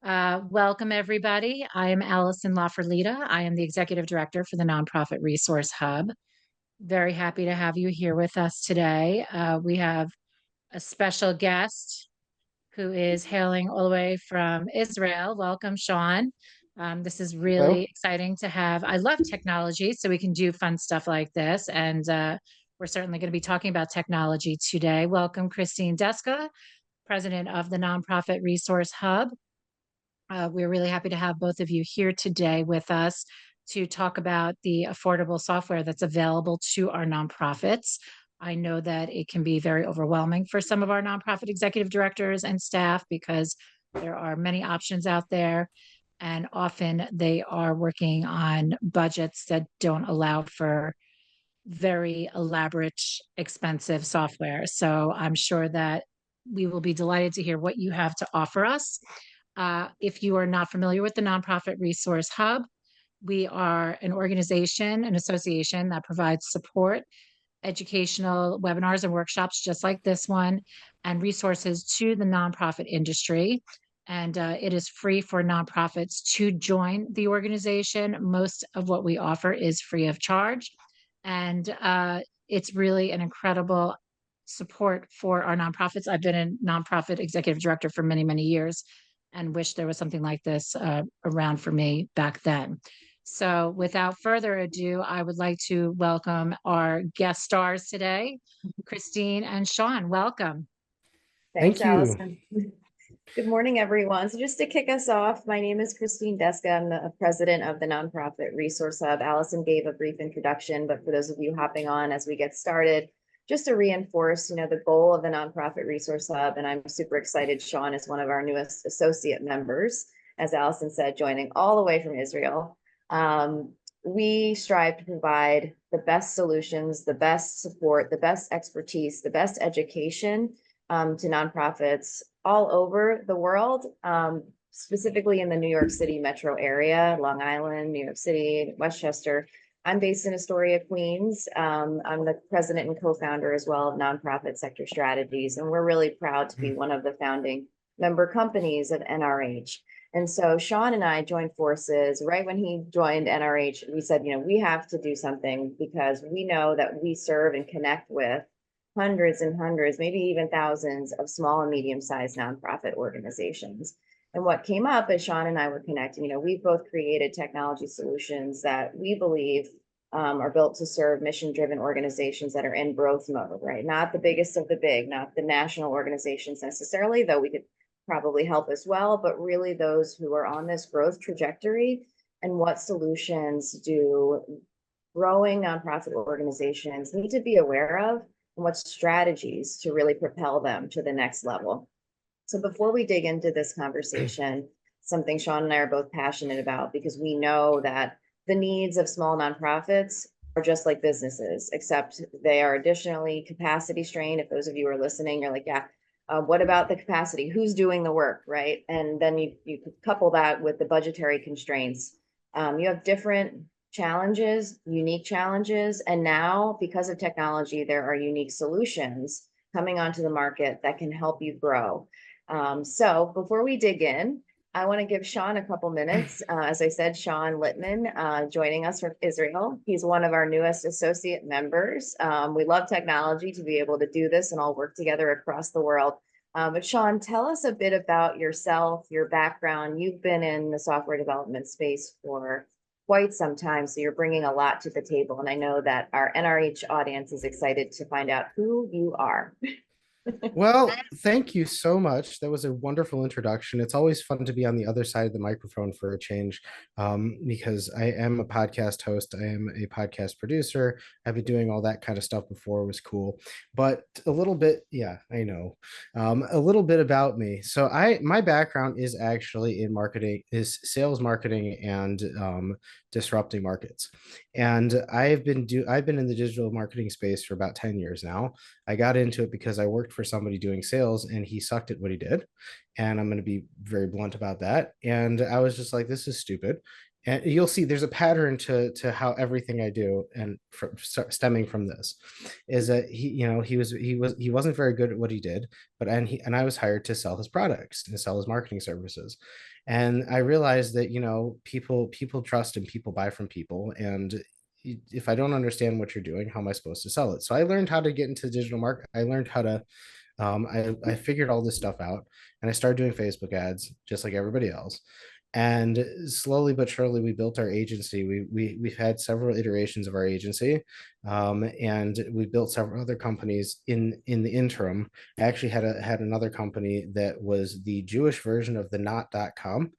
Welcome, everybody. I am Allison Lafferlita. I am the Executive Director for the Nonprofit Resource Hub. Very happy to have you here with us today. We have a special guest who is hailing all the way from Israel. Welcome, Sean. This is really Hello. exciting to have. I love technology, so we can do fun stuff like this. And we're certainly going to be talking about technology today. Welcome, Christine Deska, President of the Nonprofit Resource Hub. We're really happy to have both of you here today with us to talk about the affordable software that's available to our nonprofits. I know that it can be very overwhelming for some of our nonprofit executive directors and staff because there are many options out there, and often they are working on budgets that don't allow for very elaborate, expensive software. So I'm sure that we will be delighted to hear what you have to offer us. If you are not familiar with the Nonprofit Resource Hub, we are an organization, an association that provides support, educational webinars and workshops just like this one, and resources to the nonprofit industry. And it is free for nonprofits to join the organization. Most of what we offer is free of charge. And it's really an incredible support for our nonprofits. I've been a nonprofit executive director for many, many years and wish there was something like this around for me back then. So without further ado, I would like to welcome our guest stars today, Christine and Sean. Welcome. Thanks, Thank you. Allison. Good morning, everyone. So just to kick us off, my name is Christine Deska. I'm the president of the Nonprofit Resource Hub. Allison gave a brief introduction, but for those of you hopping on as we get started, just to reinforce, the goal of the Nonprofit Resource Hub, and I'm super excited. Sean is one of our newest associate members, as Allison said, joining all the way from Israel. We strive to provide the best solutions, the best support, the best expertise, the best education to nonprofits all over the world, specifically in the New York City metro area, Long Island, New York City, Westchester. I'm based in Astoria, Queens. I'm the president and co-founder as well of Nonprofit Sector Strategies, and we're really proud to be one of the founding member companies of NRH. And so Sean and I joined forces right when he joined NRH. We said, we have to do something because we know that we serve and connect with hundreds and hundreds, maybe even thousands of small and medium-sized nonprofit organizations. And what came up as Sean and I were connecting, we've both created technology solutions that we believe are built to serve mission-driven organizations that are in growth mode, right? Not the biggest of the big, not the national organizations necessarily, though we could probably help as well, but really those who are on this growth trajectory. And what solutions do growing nonprofit organizations need to be aware of, and what strategies to really propel them to the next level. So before we dig into this conversation, something Sean and I are both passionate about, because we know that the needs of small nonprofits are just like businesses, except they are additionally capacity strained. If those of you are listening, you're like, yeah, what about the capacity? Who's doing the work, right? And then you could couple that with the budgetary constraints. You have different challenges, unique challenges. And now, because of technology, there are unique solutions coming onto the market that can help you grow. So before we dig in, I want to give Sean a couple minutes. As I said, Sean Littman joining us from Israel. He's one of our newest associate members. We love technology to be able to do this and all work together across the world. But Sean, tell us a bit about yourself, your background. You've been in the software development space for quite some time, so you're bringing a lot to the table. And I know that our NRH audience is excited to find out who you are. Well, thank you so much. That was a wonderful introduction. It's always fun to be on the other side of the microphone for a change, because I am a podcast host. I am a podcast producer. I've been doing all that kind of stuff before. It was cool. But a little bit, yeah, I know. A little bit about me. So my background is actually in marketing, is sales marketing and disrupting markets. And I've been in the digital marketing space for about 10 years now. I got into it because I worked for somebody doing sales and he sucked at what he did. And I'm going to be very blunt about that. And I was just like, this is stupid. And you'll see there's a pattern to how everything I do, and stemming from this is that he wasn't very good at what he did, but and I was hired to sell his products and sell his marketing services. And I realized that, people trust and people buy from people. And if I don't understand what you're doing, how am I supposed to sell it? So I learned how to get into digital market. I learned how to I figured all this stuff out, and I started doing Facebook ads just like everybody else. And slowly but surely, we built our agency. We've had several iterations of our agency, and we built several other companies in the interim. I actually had another company that was the Jewish version of the not.com.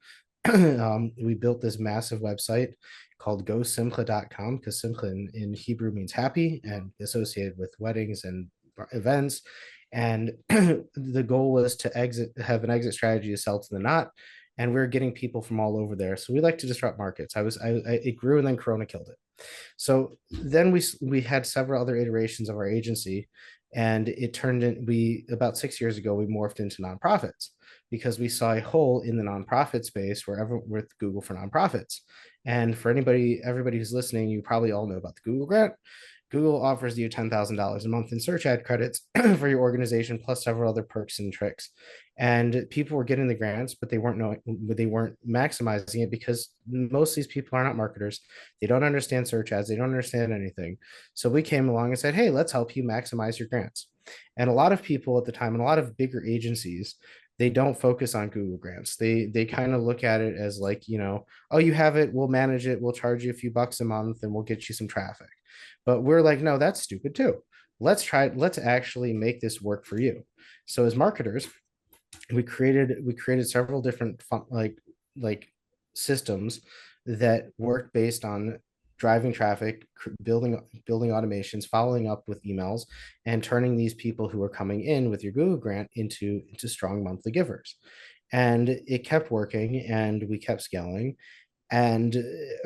We built this massive website called gosimcha.com, because simcha in Hebrew means happy and associated with weddings and events. And the goal was to have an exit strategy to sell to the not. And we are getting people from all over there. So we like to disrupt markets. It grew, and then Corona killed it. So then we had several other iterations of our agency, and it turned in, about 6 years ago, we morphed into nonprofits because we saw a hole in the nonprofit space with Google for Nonprofits. And for everybody who's listening, you probably all know about the Google grant. Google offers you $10,000 a month in search ad credits for your organization, plus several other perks and tricks. And people were getting the grants, but they weren't maximizing it, because most of these people are not marketers. They don't understand search ads. They don't understand anything. So we came along and said, hey, let's help you maximize your grants. And a lot of people at the time, and a lot of bigger agencies, they don't focus on Google grants. They kind of look at it as like, oh, you have it, we'll manage it, we'll charge you a few bucks a month, and we'll get you some traffic. But we're like, no, that's stupid too. Let's actually make this work for you. So as marketers, we created several different like systems that worked based on driving traffic, building automations, following up with emails, and turning these people who are coming in with your Google grant into strong monthly givers. And it kept working, and we kept scaling. And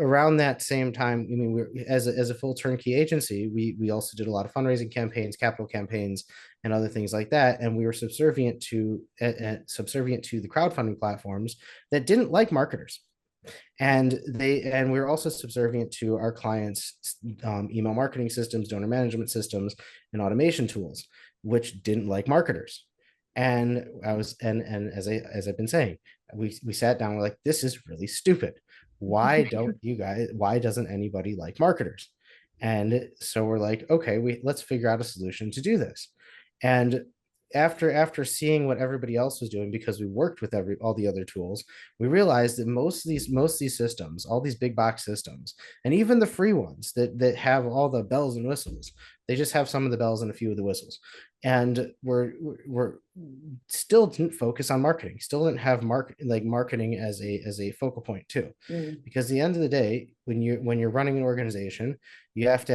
around that same time, I mean, as a full turnkey agency, we also did a lot of fundraising campaigns, capital campaigns, and other things like that. And we were subservient to the crowdfunding platforms that didn't like marketers. And we were also subservient to our clients' email marketing systems, donor management systems, and automation tools, which didn't like marketers. And as I've been saying, we sat down, we're like, this is really stupid. Why doesn't anybody like marketers? And so we're like, okay, let's figure out a solution to do this. And after seeing what everybody else was doing, because we worked with all the other tools, we realized that most of these systems, all these big box systems, and even the free ones that have all the bells and whistles, they just have some of the bells and a few of the whistles. And we're still didn't focus on marketing, still didn't have marketing as a focal point too. Because at the end of the day, when you're running an organization, you have to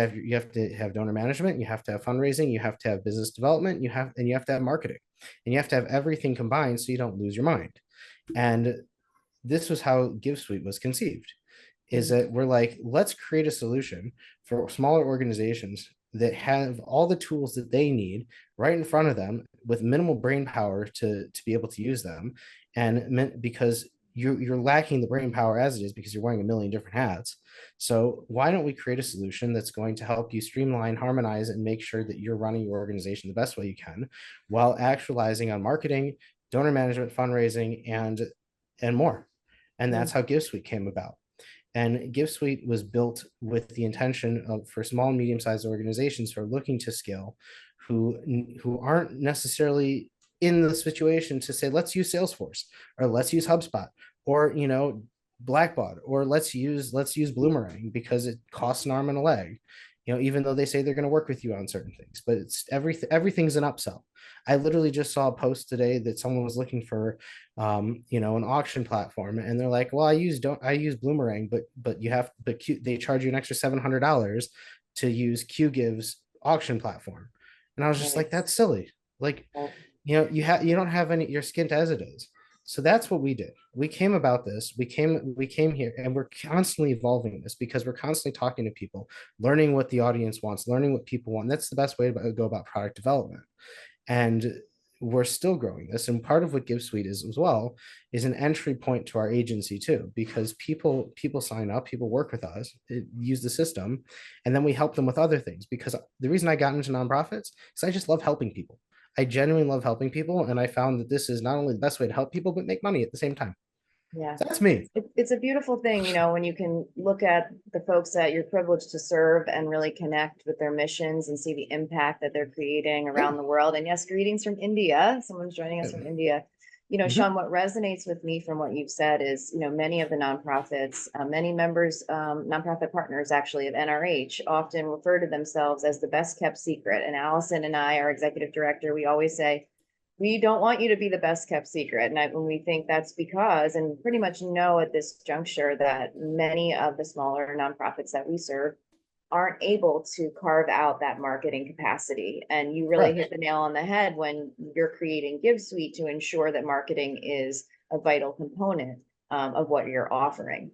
have donor management, you have to have fundraising, you have to have business development, you have to have marketing, and you have to have everything combined so you don't lose your mind. And this was how GiveSuite was conceived, is that we're like, let's create a solution for smaller organizations that have all the tools that they need right in front of them with minimal brain power to be able to use them. And because you're lacking the brain power as it is, because you're wearing a million different hats. So why don't we create a solution that's going to help you streamline, harmonize, and make sure that you're running your organization the best way you can, while actualizing on marketing, donor management, fundraising, and more. And that's how GiveSuite came about. And GiveSuite was built with the intention of, for small and medium-sized organizations who are looking to scale, who aren't necessarily in the situation to say, let's use Salesforce, or let's use HubSpot, or Blackbaud, or let's use Bloomerang, because it costs an arm and a leg. Even though they say they're going to work with you on certain things, but it's everything's an upsell. I literally just saw a post today that someone was looking for, an auction platform, and they're like, well, I use Bloomerang, but they charge you an extra $700 to use QGive's auction platform. And I was just like, that's silly. Like, you don't have any, you're skint as it is. So that's what we did. We came about this. We came here, and we're constantly evolving this, because we're constantly talking to people, learning what the audience wants, learning what people want. That's the best way to go about product development. And we're still growing this. And part of what GiveSuite is as well is an entry point to our agency too, because people sign up, people work with us, use the system, and then we help them with other things. Because the reason I got into nonprofits is I just love helping people. I genuinely love helping people, and I found that this is not only the best way to help people, but make money at the same time. Yeah. So that's me. It's a beautiful thing, you know, when you can look at the folks that you're privileged to serve and really connect with their missions and see the impact that they're creating around the world. And yes, greetings from India. Someone's joining us from India. You know, Sean, what resonates with me from what you've said is, you know, many of the nonprofits, many members, nonprofit partners actually of NRH often refer to themselves as the best kept secret. And Allison and I, our executive director, we always say, we don't want you to be the best kept secret. And when we think that's because, and pretty much know at this juncture that many of the smaller nonprofits that we serve aren't able to carve out that marketing capacity. And you really hit the nail on the head when you're creating GiveSuite to ensure that marketing is a vital component of what you're offering.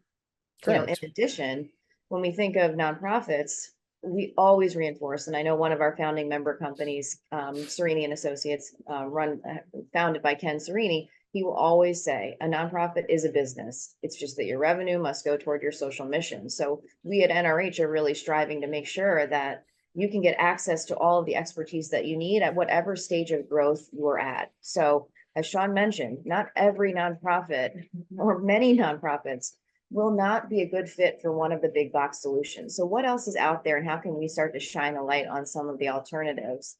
You know, in addition, when we think of nonprofits, we always reinforce, and I know one of our founding member companies, Serini and Associates, founded by Ken Serini, he will always say a nonprofit is a business. It's just that your revenue must go toward your social mission. So we at NRH are really striving to make sure that you can get access to all of the expertise that you need at whatever stage of growth you're at. So as Sean mentioned, not every nonprofit or many nonprofits will not be a good fit for one of the big box solutions. So what else is out there, and how can we start to shine a light on some of the alternatives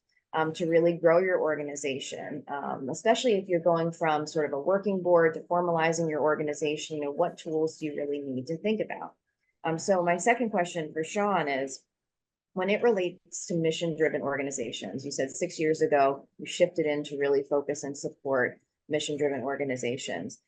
to really grow your organization, especially if you're going from sort of a working board to formalizing your organization? You know, what tools do you really need to think about? So my second question for Sean is, when it relates to mission-driven organizations, you said 6 years ago, you shifted in to really focus and support mission-driven organizations.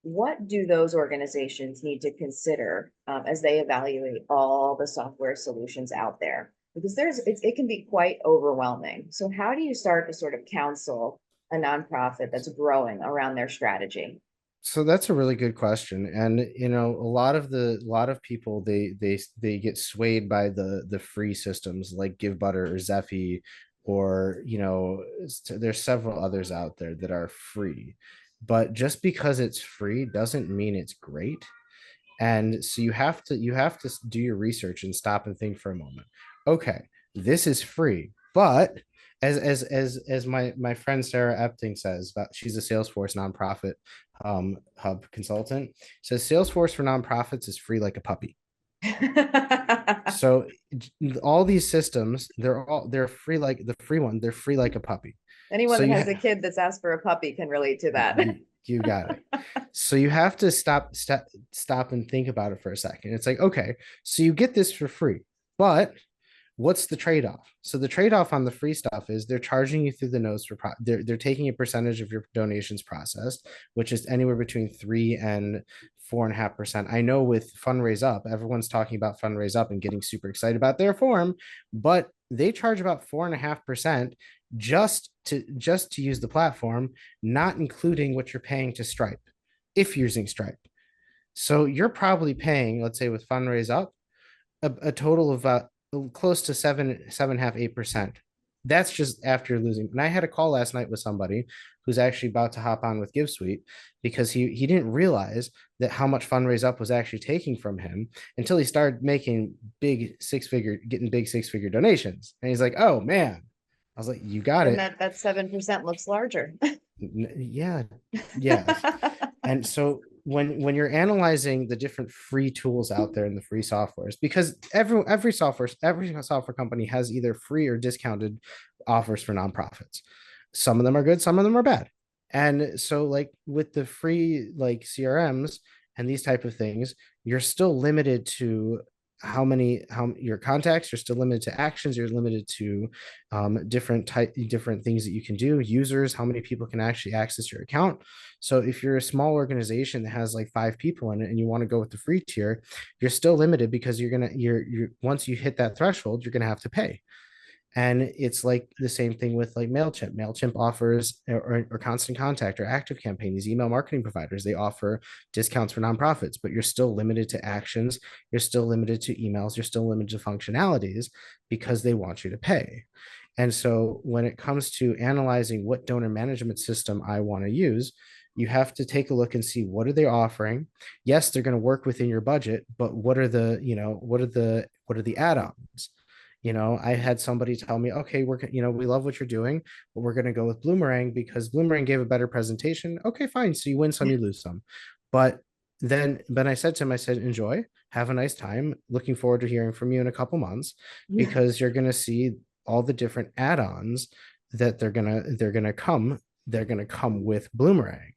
What do those organizations need to consider as they evaluate all the software solutions out there? Because it can be quite overwhelming. So how do you start to sort of counsel a nonprofit that's growing around their strategy? So that's a really good question. And you know, a lot of people, they get swayed by the free systems like GiveButter or Zephy, or you know, there's several others out there that are free. But just because it's free doesn't mean it's great. And so you have to do your research and stop and think for a moment. Okay, this is free, but as my friend Sarah Epting says, about, she's a Salesforce nonprofit hub consultant, says Salesforce for nonprofits is free like a puppy. So all these systems, they're free, like the free one, they're free like a puppy. Anyone So that has a kid that's asked for a puppy can relate to that. you got it. So you have to stop and think about it for a second. It's like, okay, so you get this for free, but what's the trade-off? So the trade-off on the free stuff is they're charging you through the nose for they're taking a percentage of your donations processed, which is anywhere between 3 and 4.5%. I know with Fundraise Up, everyone's talking about Fundraise Up and getting super excited about their form, but they charge about 4.5% just to use the platform, not including what you're paying to Stripe, if you're using Stripe. So you're probably paying, let's say with Fundraise Up, a total of close to 7.5%, 8%. That's just after losing. And I had a call last night with somebody who's actually about to hop on with GiveSuite, because he didn't realize that how much Fundraise Up was actually taking from him until he started making getting big six-figure donations. And he's like, oh man. I was like, you got it. That 7% looks larger. Yeah. And so when you're analyzing the different free tools out there in the free softwares, because every software company has either free or discounted offers for nonprofits. Some of them are good, some of them are bad. And so like with the free like CRMs and these type of things, you're still limited to how your contacts, you're still limited to actions, you're limited to different things that you can do, users, how many people can actually access your account. So if you're a small organization that has like 5 people in it and you want to go with the free tier, you're still limited, because you're once you hit that threshold, you're gonna have to pay. And it's like the same thing with like MailChimp offers, or Constant Contact or Active Campaign, these email marketing providers, they offer discounts for nonprofits, but you're still limited to actions. You're still limited to emails. You're still limited to functionalities, because they want you to pay. And so when it comes to analyzing what donor management system I want to use, you have to take a look and see what are they offering. Yes, they're going to work within your budget, but what are the, what are the add-ons? I had somebody tell me, okay, we love what you're doing, but we're going to go with Bloomerang because Bloomerang gave a better presentation. Okay, fine. So you win some, you lose some. But then I said to him, I said, enjoy, have a nice time. Looking forward to hearing from you in a couple months, because you're going to see all the different add-ons that they're going to come with Bloomerang.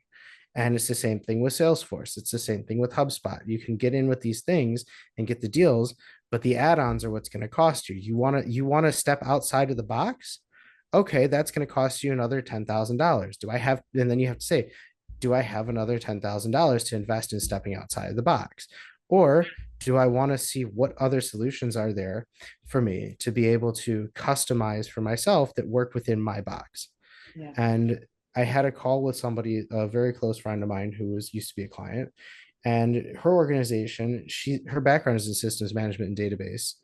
And it's the same thing with Salesforce. It's the same thing with HubSpot. You can get in with these things and get the deals, but the add-ons are what's going to cost you. You want to step outside of the box. Okay, that's going to cost you another $10,000. And then you have to say, do I have another $10,000 to invest in stepping outside of the box? Or do I want to see what other solutions are there for me to be able to customize for myself that work within my box? Yeah. And I had a call with somebody, a very close friend of mine who used to be a client, and her organization, her background is in systems management and database.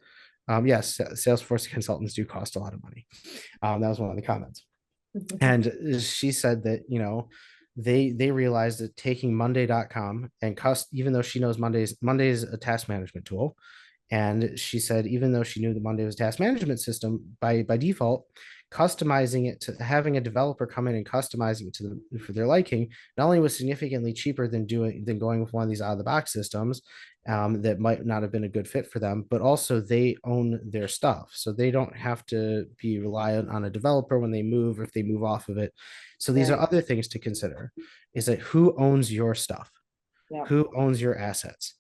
Yes, Salesforce consultants do cost a lot of money. That was one of the comments. And she said that, they realized that taking monday.com and even though she knows Monday's a task management tool, and she said even though she knew that Monday was a task management system by default, customizing it, to having a developer come in and customizing it for their liking, not only was significantly cheaper than going with one of these out of the box systems that might not have been a good fit for them, but also they own their stuff, so they don't have to be reliant on a developer when they move, or if they move off of it. So these are other things to consider, is that who owns your stuff, who owns your assets.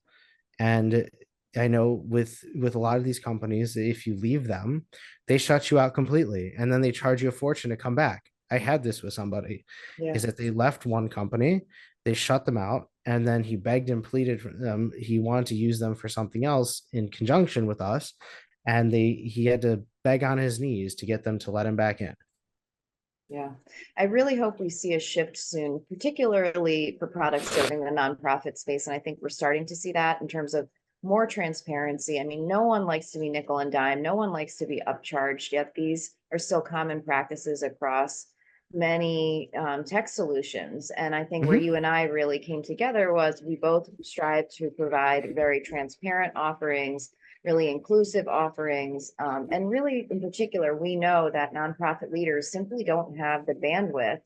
And I know with a lot of these companies, if you leave them, they shut you out completely, and then they charge you a fortune to come back. I had this with somebody, is that they left one company, they shut them out, and then he begged and pleaded for them. He wanted to use them for something else in conjunction with us, and he had to beg on his knees to get them to let him back in. Yeah, I really hope we see a shift soon, particularly for products serving the nonprofit space. And I think we're starting to see that in terms of more transparency. I mean, no one likes to be nickel and dime. No one likes to be upcharged, yet these are still common practices across many tech solutions. And I think where you and I really came together was we both strive to provide very transparent offerings, really inclusive offerings. And really, in particular, we know that nonprofit leaders simply don't have the bandwidth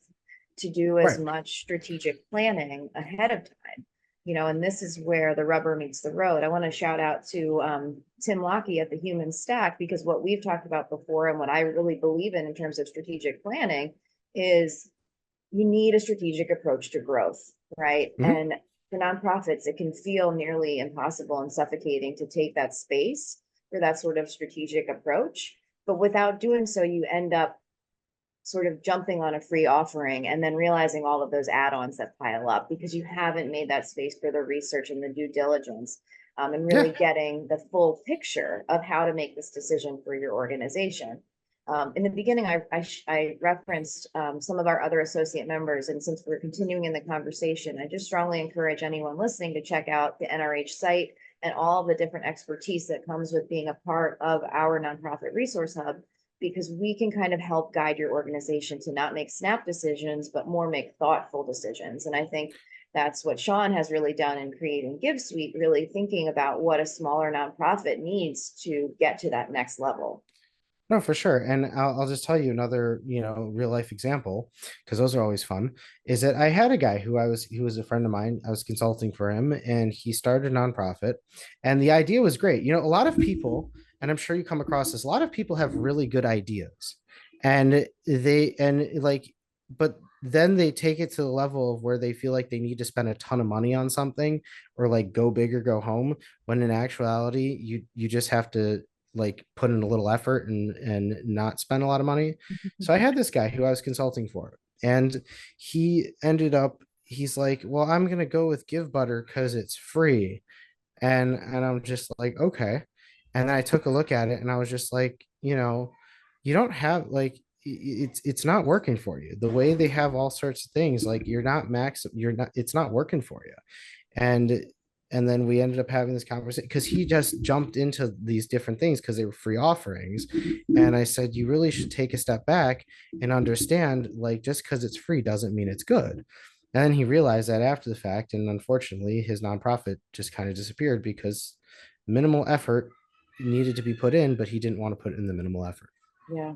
to do as much strategic planning ahead of time. And this is where the rubber meets the road. I want to shout out to Tim Lockey at the Human Stack, because what we've talked about before and what I really believe in terms of strategic planning is you need a strategic approach to growth, right? And for nonprofits, it can feel nearly impossible and suffocating to take that space for that sort of strategic approach. But without doing so, you end up sort of jumping on a free offering and then realizing all of those add-ons that pile up because you haven't made that space for the research and the due diligence, and really getting the full picture of how to make this decision for your organization. In the beginning, I referenced some of our other associate members, and since we're continuing in the conversation, I just strongly encourage anyone listening to check out the NRH site and all the different expertise that comes with being a part of our nonprofit resource hub, because we can kind of help guide your organization to not make snap decisions, but more make thoughtful decisions. And I think that's what Sean has really done in creating GiveSuite, really thinking about what a smaller nonprofit needs to get to that next level. No, for sure. And I'll just tell you another, real life example, because those are always fun, is that I had a guy who was a friend of mine. I was consulting for him, and he started a nonprofit, and the idea was great. A lot of people, and I'm sure you come across this, a lot of people have really good ideas, and but then they take it to the level of where they feel like they need to spend a ton of money on something, or like go big or go home, when in actuality, you just have to put in a little effort and not spend a lot of money. So I had this guy who I was consulting for, and he's like, well, I'm going to go with GiveButter because it's free. And I'm just like, okay. And then I took a look at it, and I was just like, you don't have it's not working for you. The way they have all sorts of things, it's not working for you. And And then we ended up having this conversation because he just jumped into these different things because they were free offerings. And I said, you really should take a step back and understand, like, just because it's free doesn't mean it's good. And then he realized that after the fact, and unfortunately, his nonprofit just kind of disappeared because minimal effort needed to be put in, but he didn't want to put in the minimal effort. Yeah.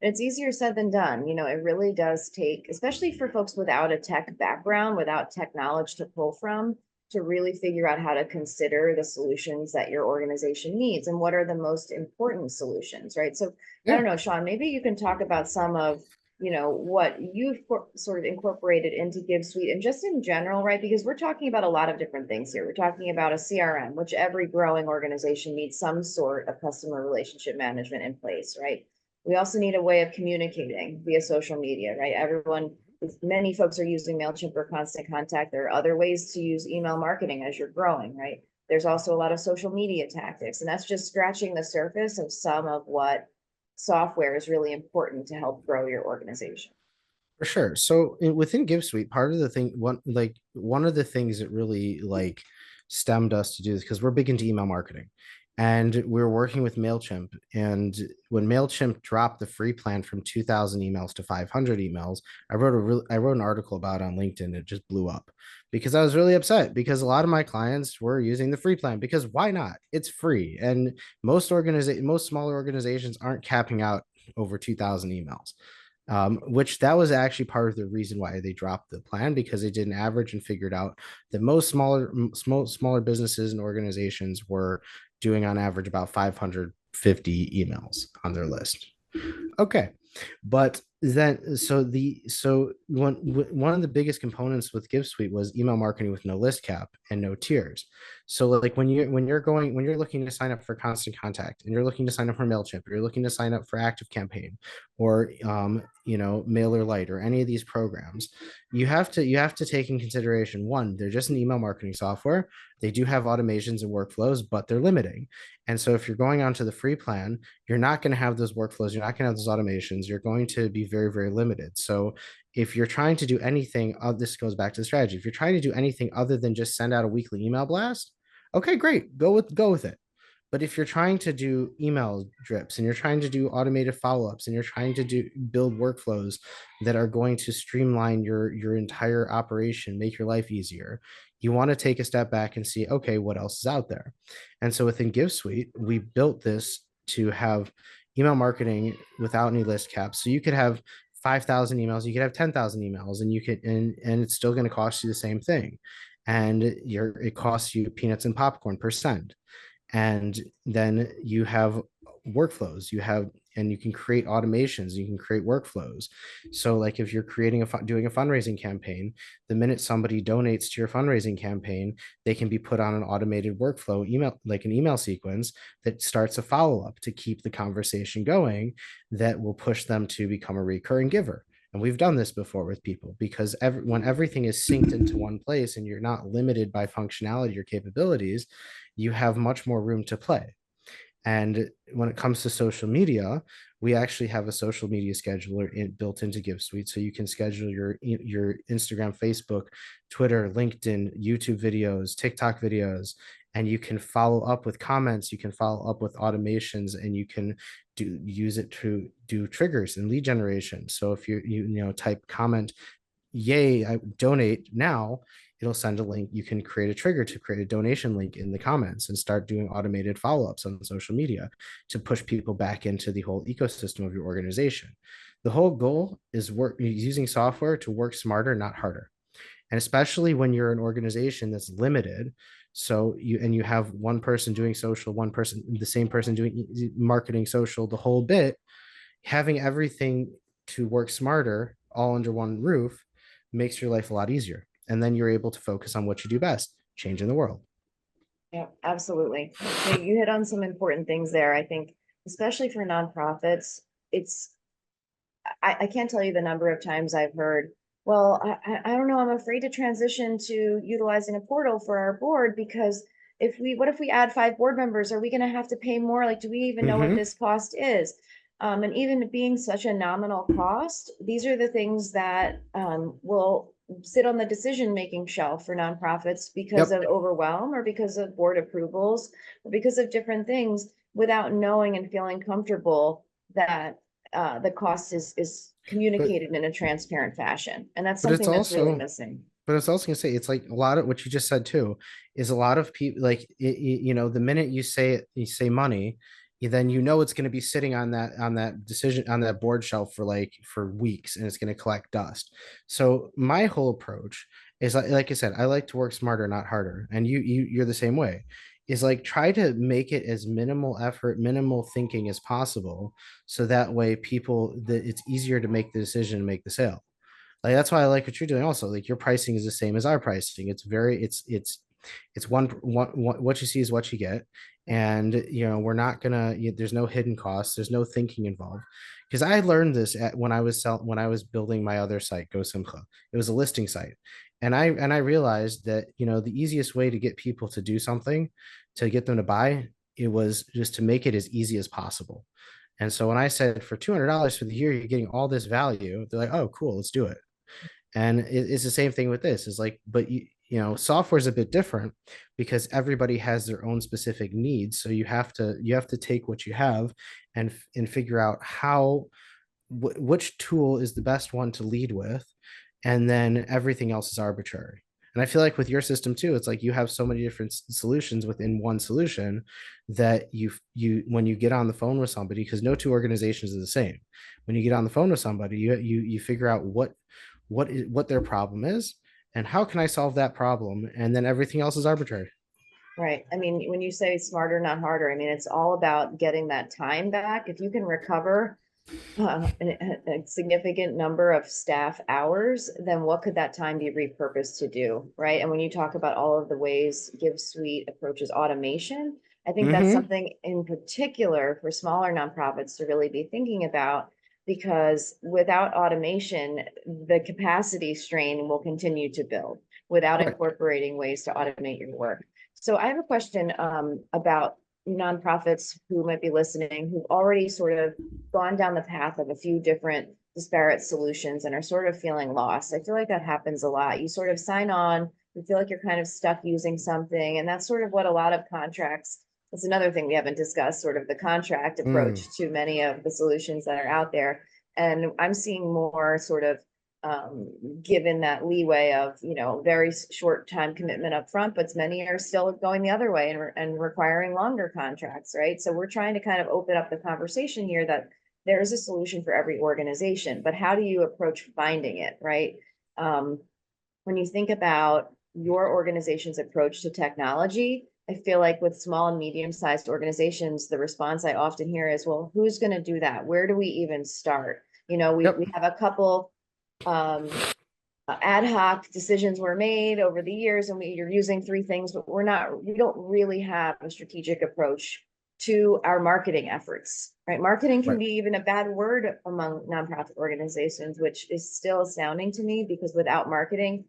It's easier said than done. You know, it really does take, especially for folks without a tech background, without tech knowledge to pull from, to really figure out how to consider the solutions that your organization needs and what are the most important solutions, right? So I don't know, Sean, maybe you can talk about some of, you know, what you've sort of incorporated into GiveSuite and just in general, right? Because we're talking about a lot of different things here. We're talking about a CRM, which every growing organization needs some sort of customer relationship management in place, right? We also need a way of communicating via social media, right? Many folks are using MailChimp or Constant Contact. There are other ways to use email marketing as you're growing, right? There's also a lot of social media tactics, and that's just scratching the surface of some of what software is really important to help grow your organization. For sure. So within GiveSuite, part of the thing, one of the things that really like stemmed us to do this because we're big into email marketing, and we're working with MailChimp. And when MailChimp dropped the free plan from 2,000 emails to 500 emails, I wrote an article about it on LinkedIn. It just blew up because I was really upset because a lot of my clients were using the free plan because why not? It's free, and most smaller organizations aren't capping out over 2,000 emails. Which that was actually part of the reason why they dropped the plan, because they did an average and figured out that most smaller businesses and organizations were doing on average about 550 emails on their list. Okay, but then one of the biggest components with GiveSuite was email marketing with no list cap and no tiers. So like when you're looking to sign up for Constant Contact and you're looking to sign up for MailChimp, or you're looking to sign up for Active Campaign or MailerLite or any of these programs, you have to take in consideration, one, they're just an email marketing software. They do have automations and workflows, but they're limiting. And so if you're going onto the free plan, you're not going to have those workflows, you're not going to have those automations, you're going to be very, very limited. So if you're trying to do anything, this goes back to the strategy. If you're trying to do anything other than just send out a weekly email blast, okay, great, go with it. But if you're trying to do email drips and you're trying to do automated follow-ups and you're trying to build workflows that are going to streamline your entire operation, make your life easier, you want to take a step back and see, okay, what else is out there? And so within GiveSuite, we built this to have email marketing without any list caps. So you could have 5,000 emails, you could have 10,000 emails, and and it's still going to cost you the same thing. And it costs you peanuts and popcorn per send. And then you have workflows, and you can create automations, you can create workflows. So like if you're doing a fundraising campaign, the minute somebody donates to your fundraising campaign, they can be put on an automated workflow email, like an email sequence that starts a follow-up to keep the conversation going, that will push them to become a recurring giver. And we've done this before with people, because when everything is synced into one place and you're not limited by functionality or capabilities, you have much more room to play. And when it comes to social media, we actually have a social media scheduler built into GiveSuite. So you can schedule your Instagram, Facebook, Twitter, LinkedIn, YouTube videos, TikTok videos, and you can follow up with comments, you can follow up with automations, and you can use it to do triggers and lead generation. So if you type comment, yay, I donate now, it'll send a link. You can create a trigger to create a donation link in the comments and start doing automated follow-ups on social media to push people back into the whole ecosystem of your organization. The whole goal is using software to work smarter, not harder. And especially when you're an organization that's limited, so you have one person doing social, the same person doing marketing, social, the whole bit, having everything to work smarter all under one roof makes your life a lot easier. And then you're able to focus on what you do best, changing the world. Yeah, absolutely. You hit on some important things there. I think, especially for nonprofits, I can't tell you the number of times I've heard, well, I don't know, I'm afraid to transition to utilizing a portal for our board, because what if we add 5 board members? Are we going to have to pay more? Like, do we even know what this cost is? And even being such a nominal cost, these are the things that will sit on the decision-making shelf for nonprofits because Yep. of overwhelm or because of board approvals or because of different things without knowing and feeling comfortable that the cost is But communicated in a transparent fashion. And that's but it's something that's really also missing. But I was also gonna say it's like a lot of what you just said too is a lot of people like the minute you say money, then it's going to be sitting on that decision on that board shelf for weeks and it's going to collect dust. So my whole approach is like I said, I like to work smarter, not harder, and you're the same way. Is like try to make it as minimal effort, minimal thinking as possible, so that way people that it's easier to make the decision and make the sale. Like that's why I like what you're doing also. Like your pricing is the same as our pricing. It's one what you see is what you get. And we're not gonna there's no hidden costs, there's no thinking involved. Because I learned this when I was building my other site, Go Simcha. It was a listing site. And I realized that the easiest way to get people to do something, to get them to buy, it was just to make it as easy as possible. And so when I said for $200 for the year, you're getting all this value, they're like, oh, cool, let's do it. And it's the same thing with this. Is like, but software is a bit different because everybody has their own specific needs. So you have to take what you have and figure out which tool is the best one to lead with, and then everything else is arbitrary. And I feel like with your system too, it's like you have so many different solutions within one solution that when you get on the phone with somebody, because no two organizations are the same. When you get on the phone with somebody, you figure out what their problem is and how can I solve that problem, and then everything else is arbitrary. Right. I mean, when you say smarter, not harder, I mean, it's all about getting that time back. If you can recover a significant number of staff hours, then what could that time be repurposed to do? Right. And when you talk about all of the ways GiveSuite approaches automation, I think that's Mm-hmm. something in particular for smaller nonprofits to really be thinking about, because without automation, the capacity strain will continue to build without Right. incorporating ways to automate your work. So I have a question about nonprofits who might be listening, who've already sort of gone down the path of a few different disparate solutions and are sort of feeling lost. I feel like that happens a lot. You sort of sign on, you feel like you're kind of stuck using something, and that's sort of what a lot of contracts. That's another thing we haven't discussed, sort of the contract Mm. approach to many of the solutions that are out there. And I'm seeing more sort of given that leeway of, very short time commitment up front, but many are still going the other way and requiring longer contracts, right? So we're trying to kind of open up the conversation here that there is a solution for every organization, but how do you approach finding it, right? Um, when you think about your organization's approach to technology, I feel like with small and medium-sized organizations, the response I often hear is, well, who's going to do that? Where do we even start? Yep. We have a couple ad hoc decisions were made over the years, and you're using three things, but we don't really have a strategic approach to our marketing efforts, right? Marketing can Right. be even a bad word among nonprofit organizations, which is still astounding to me, because without marketing,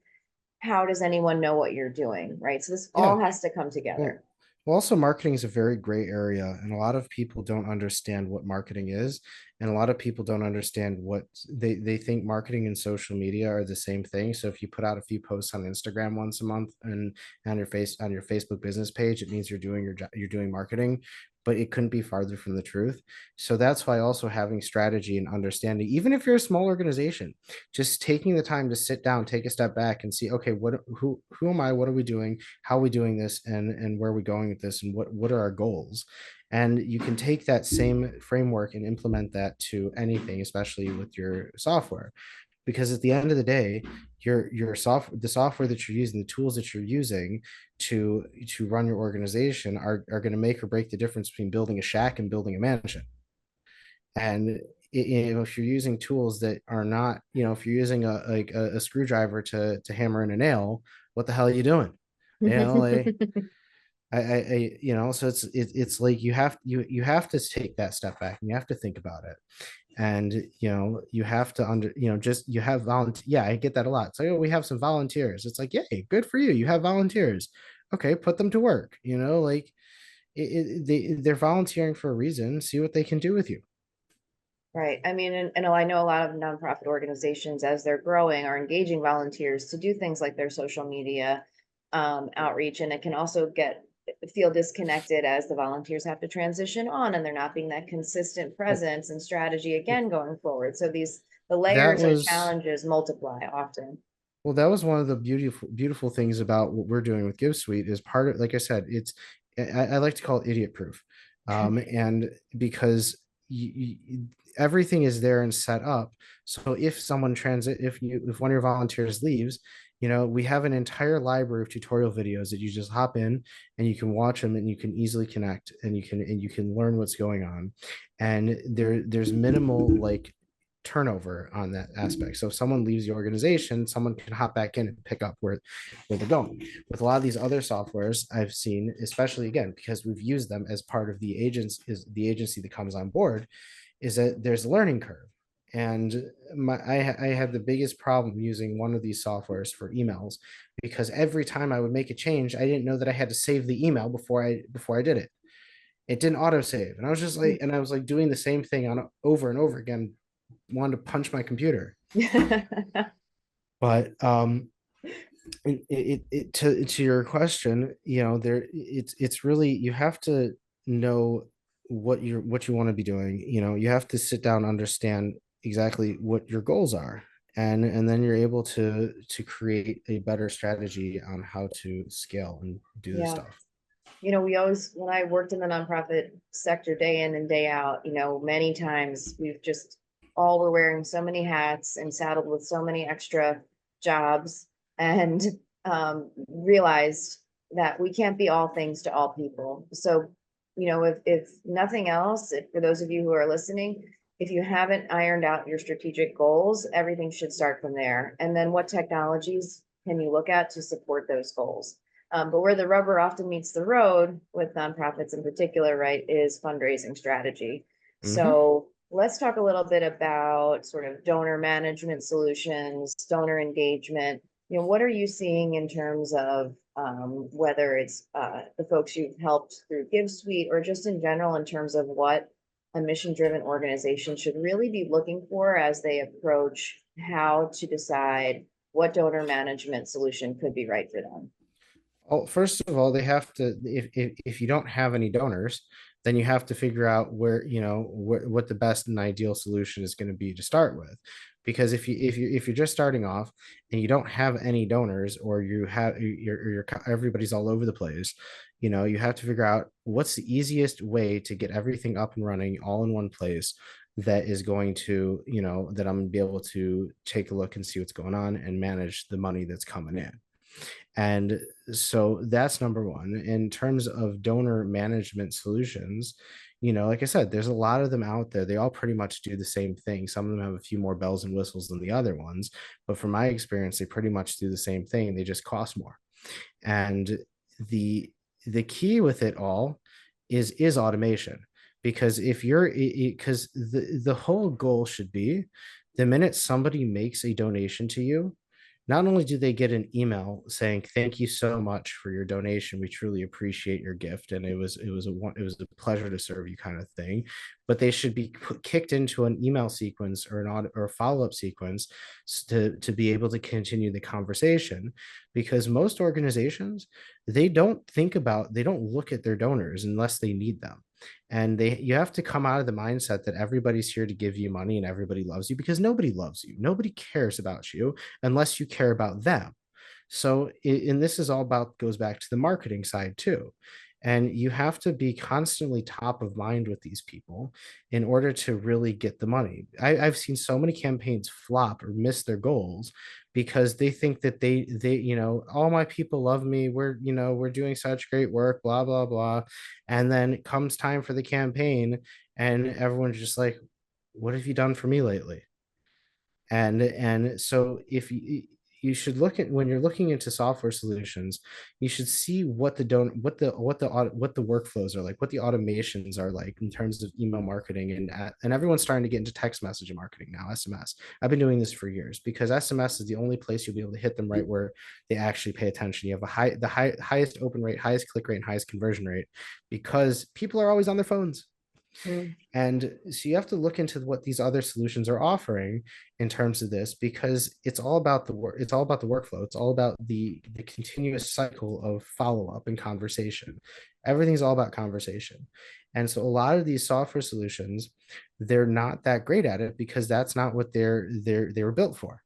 how does anyone know what you're doing, right? So this Yeah. all has to come Well, together. also marketing is a very gray area, and a lot of people don't understand what marketing is, and a lot of people don't understand what they think marketing and social media are the same thing. So if you put out a few posts on Instagram once a month and on your Facebook business page, it means you're doing marketing, but it couldn't be farther from the truth. So that's why also having strategy and understanding, even if you're a small organization, just taking the time to sit down, take a step back and see, okay, who am I, what are we doing, how are we doing this, and where are we going with this, and what are our goals. And you can take that same framework and implement that to anything, especially with your software, because at the end of the day, the software that you're using, the tools that you're using to run your organization are going to make or break the difference between building a shack and building a mansion. And if you're using tools that are not, if you're using a screwdriver to hammer in a nail, what the hell are you doing? Like so it's like you have to take that step back and you have to think about it. And you have to just you have volunteer. Yeah, I get that a lot. So, we have some volunteers. It's like, yay, good for you, you have volunteers. Okay, put them to work. Like they're volunteering for a reason. See what they can do with you. Right. I mean, and I know a lot of nonprofit organizations, as they're growing, are engaging volunteers to do things like their social media outreach, and it can also feel disconnected as the volunteers have to transition on, and they're not being that consistent Well, presence and strategy again going forward. So the that layers and was challenges multiply often. Well, that was one of the beautiful things about what we're doing with GiveSuite is part of, like I said, I like to call it idiot proof. And because everything is there and set up. So if if one of your volunteers leaves, we have an entire library of tutorial videos that you just hop in and you can watch them and you can easily connect and you can learn what's going on. And there's minimal like turnover on that aspect. So if someone leaves the organization, someone can hop back in and pick up where they're going. With a lot of these other softwares I've seen, especially again, because we've used them as part of the agency that comes on board, is that there's a learning curve. And I had the biggest problem using one of these softwares for emails because every time I would make a change, I didn't know that I had to save the email before I did it. It didn't auto save, and I was like doing the same thing on over and over again, wanted to punch my computer. But to your question, it's really, you have to know what you want to be doing. You have to sit down, understand exactly what your goals are, and then you're able to create a better strategy on how to scale and do this Yeah. stuff. When I worked in the nonprofit sector day in and day out, many times we've just all were wearing so many hats and saddled with so many extra jobs, and realized that we can't be all things to all people. So, if nothing else, for those of you who are listening, if you haven't ironed out your strategic goals, everything should start from there. And then what technologies can you look at to support those goals? But where the rubber often meets the road with nonprofits in particular, right, is fundraising strategy. Mm-hmm. So let's talk a little bit about sort of donor management solutions, donor engagement. What are you seeing in terms of whether it's the folks you've helped through GiveSuite or just in general in terms of what a mission-driven organization should really be looking for as they approach how to decide what donor management solution could be right for them? Well, first of all, they have to, if you don't have any donors, then you have to figure out what the best and ideal solution is going to be to start with. Because if you're just starting off and you don't have any donors, or everybody's all over the place, you have to figure out what's the easiest way to get everything up and running all in one place that is going to, that I'm gonna be able to take a look and see what's going on and manage the money that's coming in. And so that's number one. In terms of donor management solutions, like I said, there's a lot of them out there. They all pretty much do the same thing. Some of them have a few more bells and whistles than the other ones, but from my experience, they pretty much do the same thing. They just cost more. And the key with it all is automation. Because because the whole goal should be, the minute somebody makes a donation to you, not only do they get an email saying thank you so much for your donation, we truly appreciate your gift, and it was a pleasure to serve you, kind of thing, but they should be kicked into an email sequence or a follow-up sequence to be able to continue the conversation. Because most organizations, they don't look at their donors unless they need them. And you have to come out of the mindset that everybody's here to give you money and everybody loves you, because nobody loves you, nobody cares about you unless you care about them. So, and this is all about, goes back to the marketing side too. And you have to be constantly top of mind with these people in order to really get the money. I've seen so many campaigns flop or miss their goals because they think that all my people love me. We're doing such great work, blah, blah, blah. And then it comes time for the campaign and everyone's just like, what have you done for me lately? And so if you should look at, when you're looking into software solutions, you should see what the don't what the workflows are like, what the automations are like in terms of email marketing, and everyone's starting to get into text messaging marketing now, SMS. I've been doing this for years because SMS is the only place you'll be able to hit them right where they actually pay attention. You have highest open rate, highest click rate, and highest conversion rate because people are always on their phones. Mm. And so you have to look into what these other solutions are offering in terms of this, because it's all about the work. It's all about the workflow. It's all about the continuous cycle of follow-up and conversation. Everything's all about conversation. And so a lot of these software solutions, they're not that great at it because that's not what they were built for.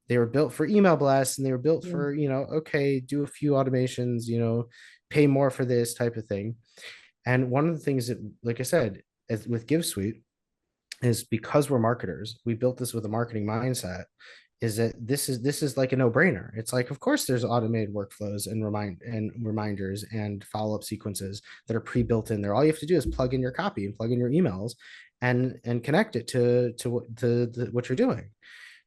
They were built for email blasts, and they were built Yeah. for, okay, do a few automations, pay more for this type of thing. And one of the things that, like I said, as with GiveSuite, is because we're marketers, we built this with a marketing mindset, is that this is like a no-brainer. It's like, of course there's automated workflows and reminders and follow-up sequences that are pre-built in there. All you have to do is plug in your copy and plug in your emails and connect it to what you're doing.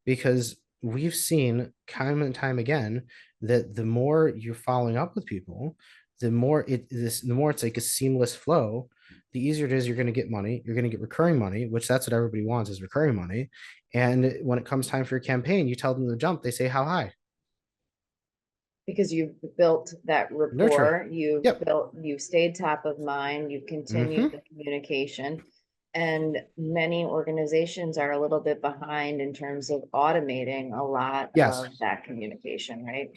Because we've seen time and time again that the more you're following up with people, the more it's like a seamless flow, the easier it is. You're going to get money. You're going to get recurring money, which that's what everybody wants, is recurring money. And when it comes time for your campaign, you tell them to jump. They say, how high? Because you've built that Nurture. rapport, Yep. you've stayed top of mind, you've continued the communication. And many organizations are a little bit behind in terms of automating a lot Yes. of that communication, right?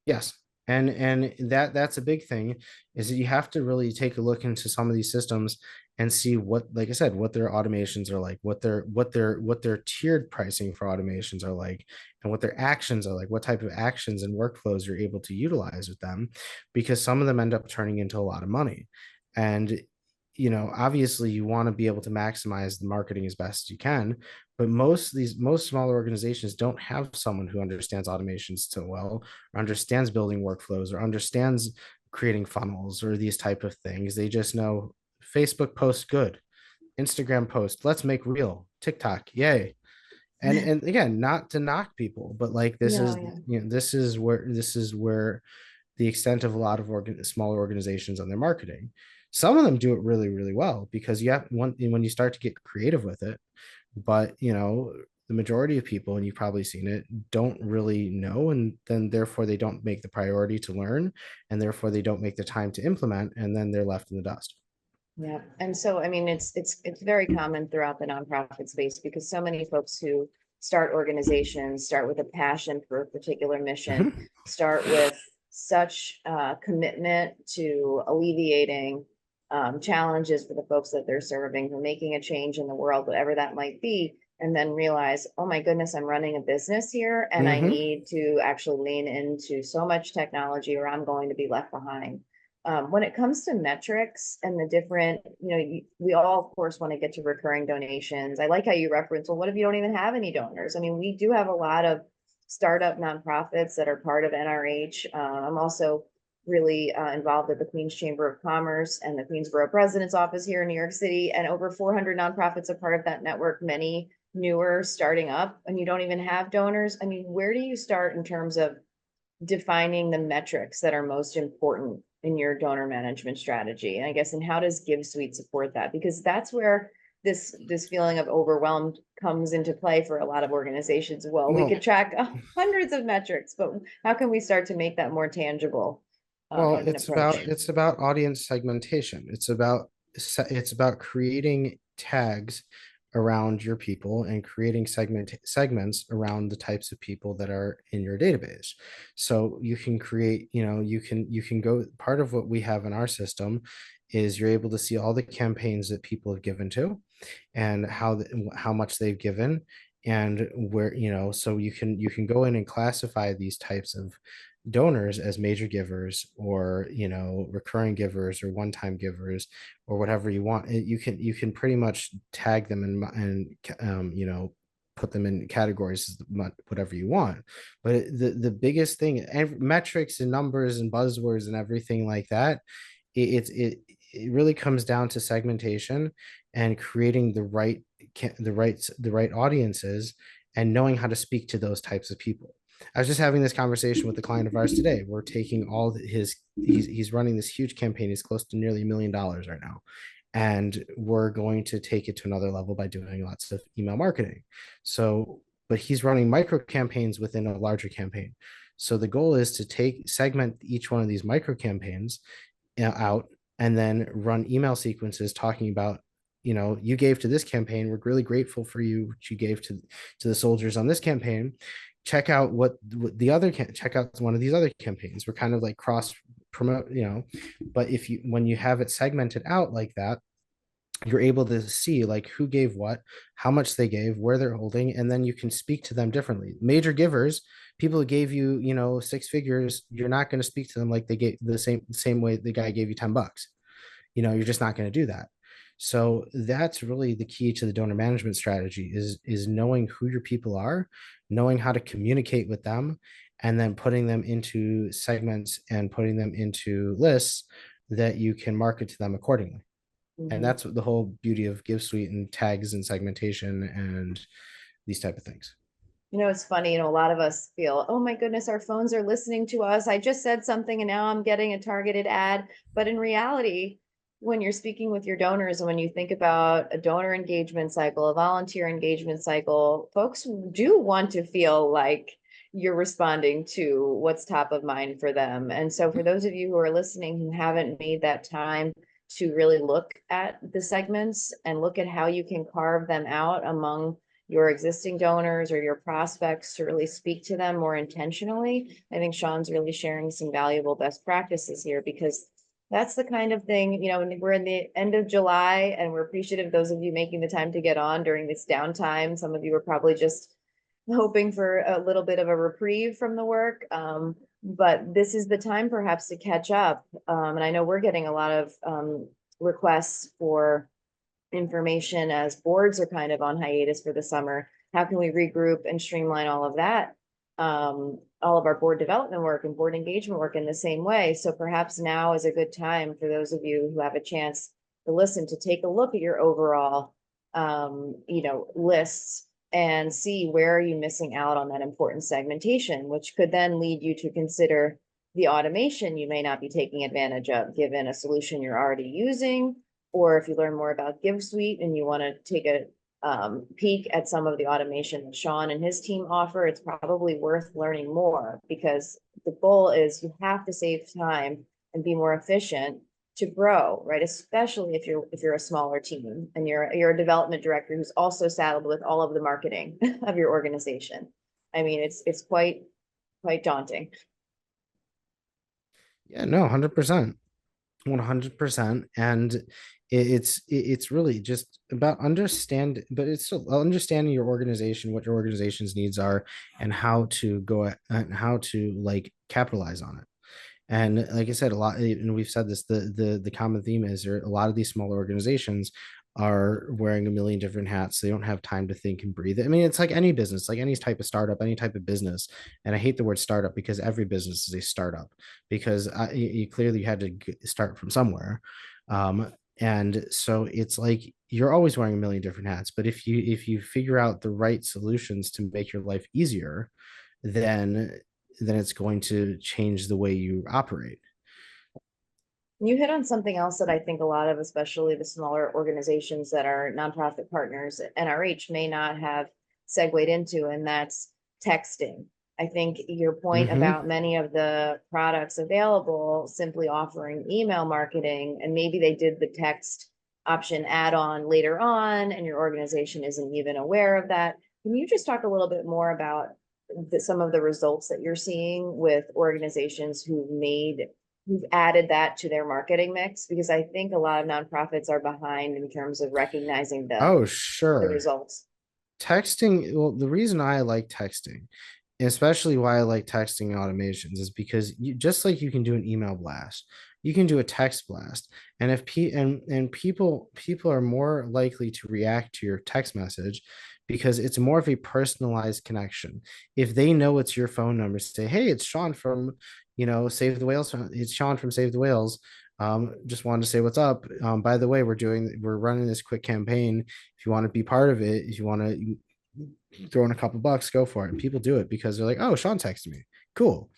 Yes. And that's a big thing, is that you have to really take a look into some of these systems and see what, like I said, what their automations are like, what their tiered pricing for automations are like, and what their actions are like, what type of actions and workflows you're able to utilize with them, because some of them end up turning into a lot of money. And obviously you want to be able to maximize the marketing as best as you can, but most smaller organizations don't have someone who understands automations so well, or understands building workflows, or understands creating funnels, or these type of things. They just know Facebook post good, Instagram post, let's make real, TikTok, yay. And again, not to knock people, but like this No, is yeah. this is where the extent of a lot of smaller organizations on their marketing. Some of them do it really, really well, because you have when you start to get creative with it. But the majority of people, and you've probably seen it, don't really know, and then therefore they don't make the priority to learn, and therefore they don't make the time to implement, and then they're left in the dust. Yeah, and so I mean, it's very common throughout the nonprofit space, because so many folks who start organizations start with a passion for a particular mission, start with such commitment to alleviating challenges for the folks that they're serving, for making a change in the world, whatever that might be, and then realize, oh my goodness, I'm running a business here, and I need to actually lean into so much technology, or I'm going to be left behind. When it comes to metrics and the different, we all, of course, want to get to recurring donations. I like how you reference, well, what if you don't even have any donors? I mean, we do have a lot of startup nonprofits that are part of NRH. I'm also really involved at the Queens Chamber of Commerce and the Queensborough President's Office here in New York City, and over 400 nonprofits are part of that network, many newer starting up, and you don't even have donors. I mean, where do you start in terms of defining the metrics that are most important in your donor management strategy? And I guess, and how does GiveSuite support that? Because that's where this feeling of overwhelmed comes into play for a lot of organizations. Well, we could track hundreds of metrics, but how can we start to make that more tangible? Well, As an approach? it's about audience segmentation. It's about creating tags around your people, and creating segments around the types of people that are in your database. So you can create, you can go, part of what we have in our system is you're able to see all the campaigns that people have given to, and how much they've given, and where, so you can go in and classify these types of donors as major givers, or recurring givers, or one-time givers, or whatever you want. You can pretty much tag them and put them in categories, whatever you want. But the biggest thing, and metrics and numbers and buzzwords and everything like that, it really comes down to segmentation, and creating the right audiences, and knowing how to speak to those types of people. I was just having this conversation with a client of ours today. We're taking he's running this huge campaign. He's close to nearly $1 million right now. And we're going to take it to another level by doing lots of email marketing. So, but he's running micro campaigns within a larger campaign. So the goal is to segment each one of these micro campaigns out, and then run email sequences talking about you gave to this campaign. We're really grateful for what you gave to the soldiers on this campaign. Check out what the other check out one of these other campaigns. We're kind of like cross promote, but when you have it segmented out like that, you're able to see like who gave what, how much they gave, where they're holding, and then you can speak to them differently. Major givers, people who gave you, 6 figures, you're not going to speak to them like they gave the same way the guy gave you $10. You're just not going to do that. So that's really the key to the donor management strategy is knowing who your people are, knowing how to communicate with them, and then putting them into segments and putting them into lists that you can market to them accordingly. And that's what the whole beauty of GiveSuite and tags and segmentation and these type of things. It's funny, a lot of us feel, oh my goodness, our phones are listening to us. I just said something and now I'm getting a targeted ad. But in reality, when you're speaking with your donors and when you think about a donor engagement cycle, a volunteer engagement cycle, folks do want to feel like you're responding to what's top of mind for them. And so for those of you who are listening who haven't made that time to really look at the segments and look at how you can carve them out among your existing donors or your prospects to really speak to them more intentionally, I think Sean's really sharing some valuable best practices here, because that's the kind of thing, we're in the end of July and we're appreciative of those of you making the time to get on during this downtime. Some of you are probably just hoping for a little bit of a reprieve from the work. But this is the time perhaps to catch up. And I know we're getting a lot of requests for information as boards are kind of on hiatus for the summer. How can we regroup and streamline all of that? All of our board development work and board engagement work in the same way. So perhaps now is a good time for those of you who have a chance to listen, to take a look at your overall, lists and see where are you missing out on that important segmentation, which could then lead you to consider the automation you may not be taking advantage of given a solution you're already using. Or if you learn more about GiveSuite and you want to take a peek at some of the automation that Sean and his team offer, it's probably worth learning more, because the goal is you have to save time and be more efficient to grow, right? Especially if you're a smaller team and you're a development director who's also saddled with all of the marketing of your organization. I mean, it's quite daunting. Yeah, no, 100%. 100%. And it's really just about but it's still understanding your organization, what your organization's needs are, and how to go and how to like capitalize on it. And like I said, a lot, and we've said this, the common theme is a lot of these smaller organizations are wearing a million different hats. They don't have time to think and breathe. I mean, it's like any business, like any type of startup, any type of business. And I hate the word startup because every business is a startup, because you clearly had to start from somewhere. And so it's like you're always wearing a million different hats. But if you figure out the right solutions to make your life easier, then it's going to change the way you operate. You hit on something else that I think a lot of, especially the smaller organizations that are nonprofit partners at NRH, may not have segued into, and that's texting. I think your point about many of the products available simply offering email marketing, and maybe they did the text option add-on later on, and your organization isn't even aware of that. Can you just talk a little bit more about some of the results that you're seeing with organizations who've added that to their marketing mix? Because I think a lot of nonprofits are behind in terms of recognizing the results. Texting, well, the reason I like texting, especially why I like texting automations, is because just like you can do an email blast, you can do a text blast. And if people are more likely to react to your text message because it's more of a personalized connection. If they know it's your phone number, say, hey, it's Sean from Save the Whales. It's Sean from Save the Whales. Just wanted to say what's up. By the way, we're running this quick campaign. If you want to be part of it, if you want to throw in a couple bucks, go for it. And people do it because they're like, oh, Sean texted me. Cool.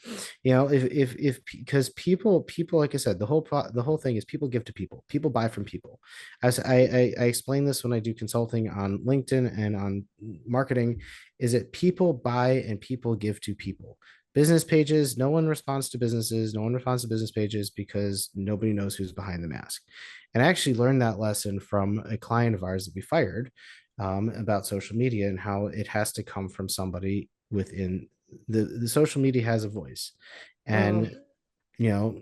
If because people, like I said, the whole thing is people give to people buy from people. As I explain this when I do consulting on LinkedIn and on marketing, is that people buy and people give to people. Business pages, no one responds to businesses, no one responds to business pages because nobody knows who's behind the mask. And I actually learned that lesson from a client of ours that we fired, about social media and how it has to come from somebody within the social media has a voice. Mm, And, you know,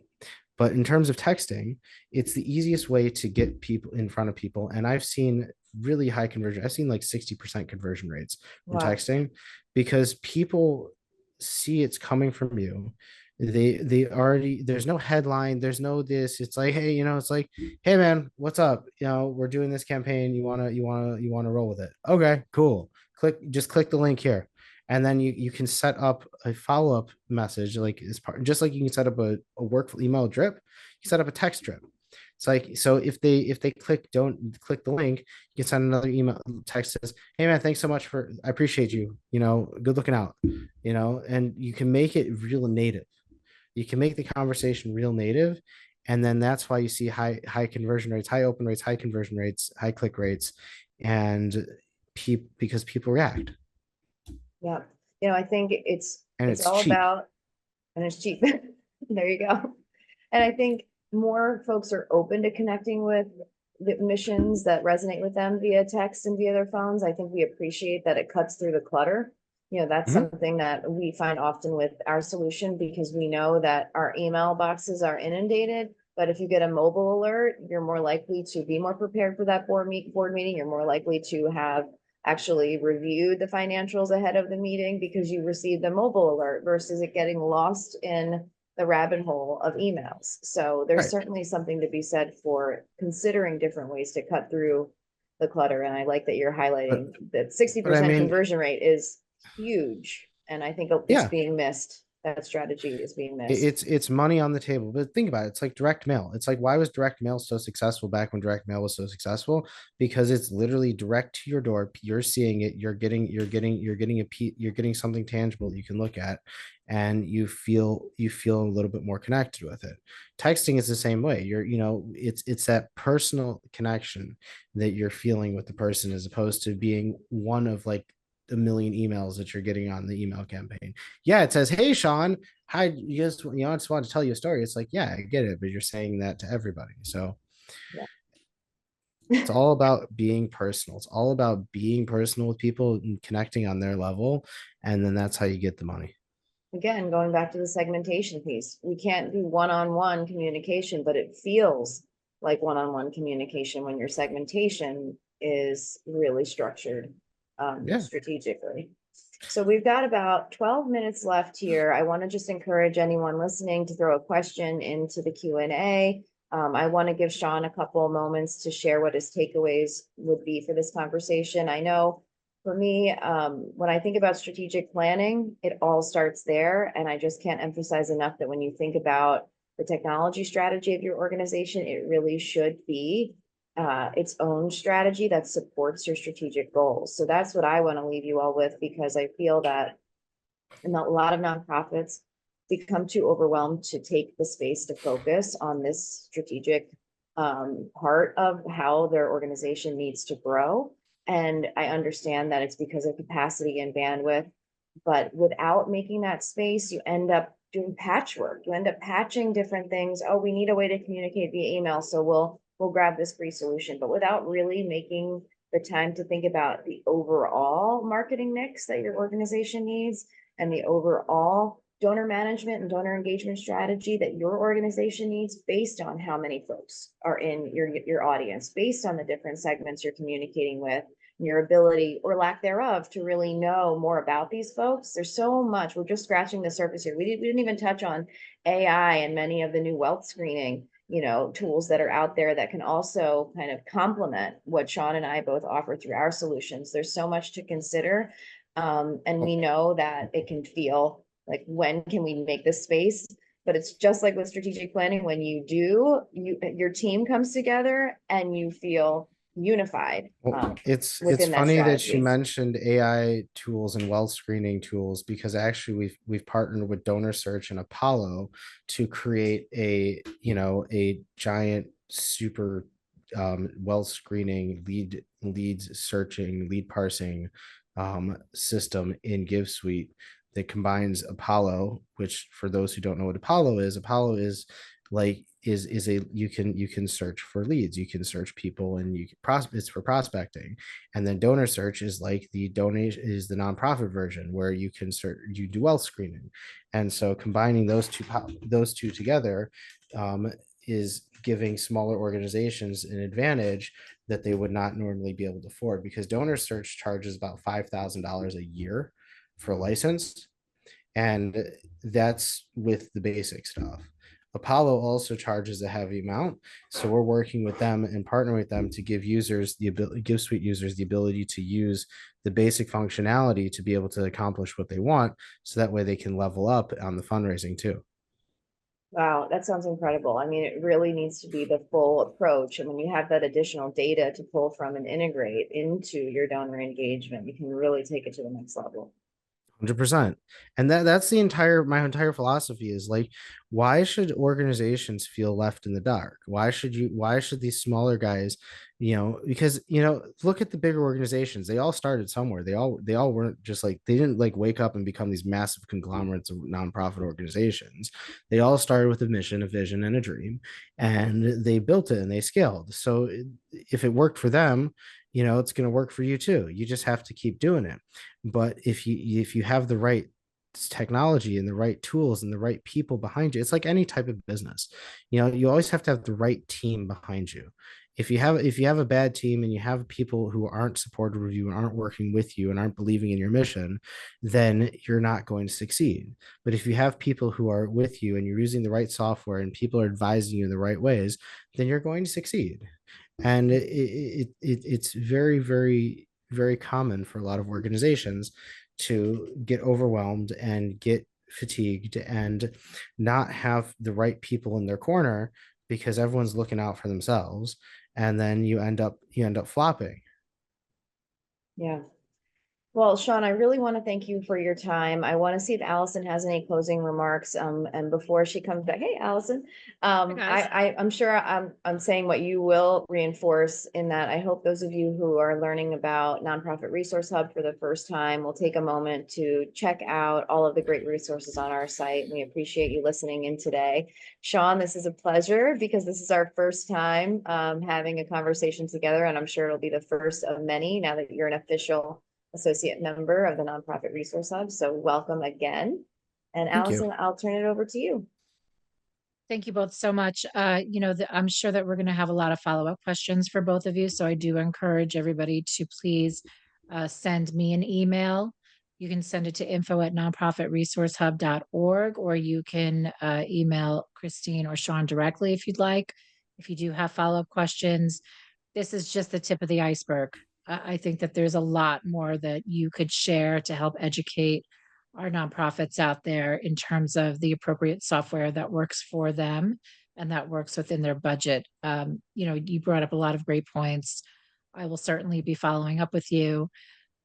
but in terms of texting, it's the easiest way to get people in front of people. And I've seen really high conversion. I've seen like 60% conversion rates from wow. texting because people see it's coming from you. They already, there's no headline, there's no this. It's like, hey, it's like, hey man, what's up? We're doing this campaign. You wanna roll with it. Okay, cool. Just click the link here. And then you can set up a follow-up message, like as part, just like you can set up a work email drip, you set up a text drip. It's like, so if they don't click the link, you can send another email text says, hey man, thanks so much I appreciate you, good looking out, and you can make it real native. You can make the conversation real native. And then that's why you see high conversion rates, high open rates, high conversion rates, high click rates, and because people react. Yeah. I think it's And it's it's all cheap. about, and it's cheap. There you go. And I think more folks are open to connecting with the missions that resonate with them via text and via their phones. I think we appreciate that it cuts through the clutter. That's Mhm. something that we find often with our solution because we know that our email boxes are inundated. But if you get a mobile alert, you're more likely to be more prepared for that board meeting. You're more likely to have actually reviewed the financials ahead of the meeting because you received a mobile alert versus it getting lost in the rabbit hole of emails. So there's Right. certainly something to be said for considering different ways to cut through the clutter. And I like that you're But highlighting that but I 60% mean, conversion rate is huge. And I think it's yeah, being missed. That strategy is being missed. it's money on the table. But think about it. It's like direct mail. It's like, why was direct mail so successful back when direct mail was so successful? Because it's literally direct to your door. You're seeing it. You're getting something tangible that you can look at, and you feel a little bit more connected with it. Texting is the same way. It's that personal connection that you're feeling with the person, as opposed to being one of like a million emails that you're getting on the email campaign. Yeah, it says, hey Sean, hi, I just wanted to tell you a story. It's like, yeah, I get it, but you're saying that to everybody. So Yeah. it's all about being personal. It's all about being personal with people and connecting on their level. And then that's how you get the money. Again, going back to the segmentation piece, we can't do one-on-one communication, but it feels like one-on-one communication when your segmentation is really structured Yeah. strategically. So we've got about 12 minutes left here. I want to just encourage anyone listening to throw a question into the Q&A. I want to give Sean a couple of moments to share what his takeaways would be for this conversation. I know for me, when I think about strategic planning, it all starts there. And I just can't emphasize enough that when you think about the technology strategy of your organization, it really should be its own strategy that supports your strategic goals. So that's what I want to leave you all with, because I feel that a lot of nonprofits become too overwhelmed to take the space to focus on this strategic part of how their organization needs to grow. And I understand that it's because of capacity and bandwidth, but without making that space, you end up doing patchwork. You end up patching different things. Oh, we need a way to communicate via email, so we'll grab this free solution, but without really making the time to think about the overall marketing mix that your organization needs and the overall donor management and donor engagement strategy that your organization needs based on how many folks are in your audience, based on the different segments you're communicating with, your ability or lack thereof to really know more about these folks. There's so much. We're just scratching the surface here. We didn't even touch on AI and many of the new wealth screening tools that are out there that can also kind of complement what Sean and I both offer through our solutions. There's so much to consider. And we know that it can feel like, when can we make this space? But it's just like with strategic planning, when you do, your team comes together and you feel unified Well, it's within that funny that you strategy. mentioned AI tools and wealth screening tools, because actually we've partnered with Donor Search and Apollo to create a giant super wealth screening leads searching lead parsing system in GiveSuite that combines Apollo, which for those who don't know what Apollo is like is a you can search for leads, you can search people, and you can it's for prospecting. And then donor search is like the donation is the nonprofit version where you can search, you do wealth screening. And so combining those two together is giving smaller organizations an advantage that they would not normally be able to afford, because donor search charges about $5,000 a year for a license, and that's with the basic stuff. Apollo also charges a heavy amount, so we're working with them and partnering with them to give users the ability, GiveSuite users the ability to use the basic functionality to be able to accomplish what they want, so that way they can level up on the fundraising too. Wow, that sounds incredible. I mean, it really needs to be the full approach. And when you have that additional data to pull from and integrate into your donor engagement, you can really take it to the next level. 100%. And that's my entire philosophy is like, why should organizations feel left in the dark? Why should these smaller guys, because look at the bigger organizations. They all started somewhere. They all weren't just like, they didn't like wake up and become these massive conglomerates of nonprofit organizations. They all started with a mission, a vision, and a dream, and they built it and they scaled. So if it worked for them, it's going to work for you too. You just have to keep doing it. But if you have the right technology and the right tools and the right people behind you, it's like any type of business. You always have to have the right team behind you. If you have a bad team and you have people who aren't supportive of you and aren't working with you and aren't believing in your mission, then you're not going to succeed. But if you have people who are with you and you're using the right software and people are advising you in the right ways, then you're going to succeed. And it's very, very, very common for a lot of organizations to get overwhelmed and get fatigued and not have the right people in their corner because everyone's looking out for themselves, and then you end up flopping. Yeah. Well, Sean, I really want to thank you for your time. I want to see if Allison has any closing remarks. And before she comes back, hey, Allison, I'm sure I'm saying what you will reinforce in that. I hope those of you who are learning about Nonprofit Resource Hub for the first time will take a moment to check out all of the great resources on our site. We appreciate you listening in today. Sean, this is a pleasure because this is our first time having a conversation together, and I'm sure it'll be the first of many now that you're an official associate member of the Nonprofit Resource Hub. So welcome again. And Allison, I'll turn it over to you. Thank you both so much. I'm sure that we're going to have a lot of follow-up questions for both of you. So I do encourage everybody to please send me an email. You can send it to info@nonprofitresourcehub.org, or you can email Christine or Sean directly if you'd like. If you do have follow-up questions, this is just the tip of the iceberg. I think that there's a lot more that you could share to help educate our nonprofits out there in terms of the appropriate software that works for them and that works within their budget. You brought up a lot of great points. I will certainly be following up with you.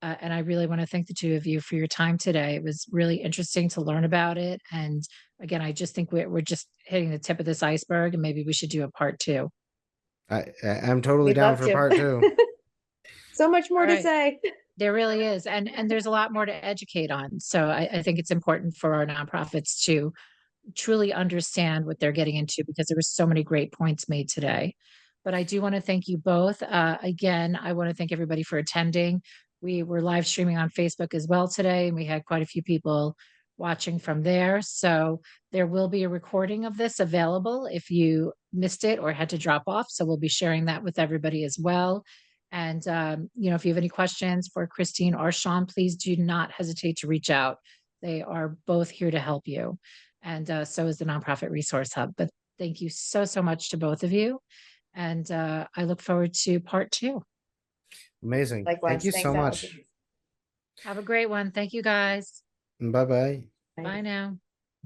And I really want to thank the two of you for your time today. It was really interesting to learn about it. And again, I just think we're just hitting the tip of this iceberg, and maybe we should do a part two. I'm totally down for part two. So much more to say. There really is. And there's a lot more to educate on. So I think it's important for our nonprofits to truly understand what they're getting into, because there were so many great points made today. But I do want to thank you both. Again, I want to thank everybody for attending. We were live streaming on Facebook as well today, and we had quite a few people watching from there. So there will be a recording of this available if you missed it or had to drop off. So we'll be sharing that with everybody as well. And, if you have any questions for Christine or Sean, please do not hesitate to reach out. They are both here to help you. And so is the Nonprofit Resource Hub. But thank you so, so much to both of you. And I look forward to part two. Amazing. Likewise. Thank you so much. Have a great one. Thank you, guys. Bye-bye. Bye now.